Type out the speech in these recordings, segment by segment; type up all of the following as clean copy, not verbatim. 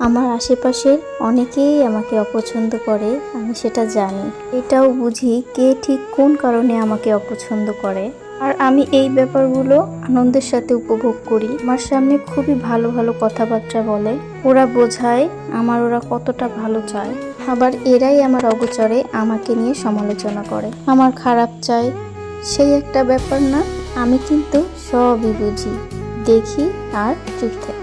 আমার আশেপাশের অনেকেই আমাকে অপছন্দ করে, আমি সেটা জানি। এটাও বুঝি কে ঠিক কোন কারণে আমাকে অপছন্দ করে। আর আমি এই ব্যাপারগুলো আনন্দের সাথে উপভোগ করি। আমার সামনে খুবই ভালো ভালো কথাবার্তা বলে, ওরা বোঝায় ওরা কতটা ভালো চায়। আবার এরাই আমার অগোচরে আমাকে নিয়ে সমালোচনা করে, আমার খারাপ চায়। সেই একটা ব্যাপার না, আমি কিন্তু সবই বুঝি, দেখি আর চুপ থাকি।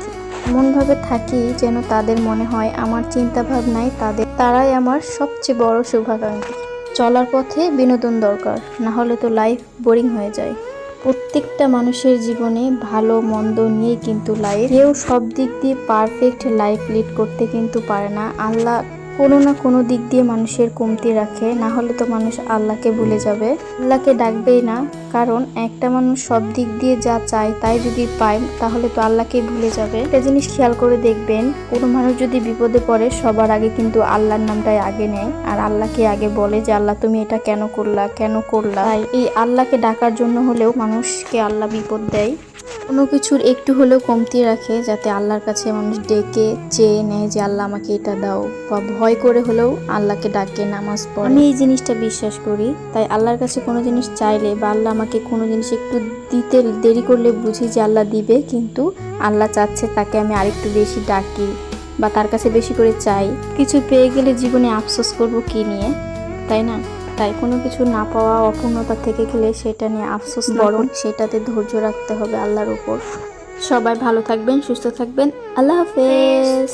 এমনভাবে থাকি যেন তাদের মনে হয় আমার চিন্তা ভাবনায় তারাই আমার সবচেয়ে বড় শুভাকাঙ্ক্ষী। চলার পথে বিনোদন দরকার, না হলে তো লাইফ বোরিং হয়ে যায়। প্রত্যেকটা মানুষের জীবনে ভালো মন্দ নিয়ে কিন্তু লাইফ, কেউ সব দিক দিয়ে পারফেক্ট লাইফ লিড করতে কিন্তু পারে না। আল্লাহ কোনো না কোনো দিক দিয়ে মানুষের কমতি রাখে, না হলে তো মানুষ আল্লাহকে ভুলে যাবে, আল্লাহকে ডাকবেই না। কারণ একটা মানুষ সব দিক দিয়ে যা চায় তাই যদি পায়, তাহলে তো আল্লাহকে ভুলে যাবে। একটা জিনিস খেয়াল করে দেখবেন, কোনো মানুষ যদি বিপদে পড়ে সবার আগে কিন্তু আল্লাহর নামটাই আগে নেয়, আর আল্লাহকে আগে বলে যে আল্লাহ তুমি এটা কেন করলা। তাই এই আল্লাহকে ডাকার জন্য হলেও মানুষকে আল্লাহ বিপদ দেয়, কোনো কিছুর একটু হলেও কমতি রাখে, যাতে আল্লাহর কাছে মানুষ ডেকে চেয়ে নেয় যে আল্লাহ আমাকে এটা দাও, বা ভয় করে হলেও আল্লাহকে ডাকে, নামাজ পড়ে। আমি এই জিনিসটা বিশ্বাস করি। তাই আল্লাহর কাছে কোনো জিনিস চাইলে বা আল্লাহ আমাকে কোনো জিনিস একটু দিতে দেরি করলে বুঝি যে আল্লাহ দিবে, কিন্তু আল্লাহ চাচ্ছে তাকে আমি আরেকটু বেশি ডাকি বা তার কাছে বেশি করে চাই। কিছু পেয়ে গেলে জীবনে আফসোস করব কি নিয়ে, তাই না? তাই কোনো কিছু না পাওয়া, অপূর্ণতা থেকে গেলে সেটা নিয়ে আফসোস, বরং সেটাতে ধৈর্য রাখতে হবে আল্লাহর উপর। সবাই ভালো থাকবেন, সুস্থ থাকবেন। আল্লাহ হাফেজ।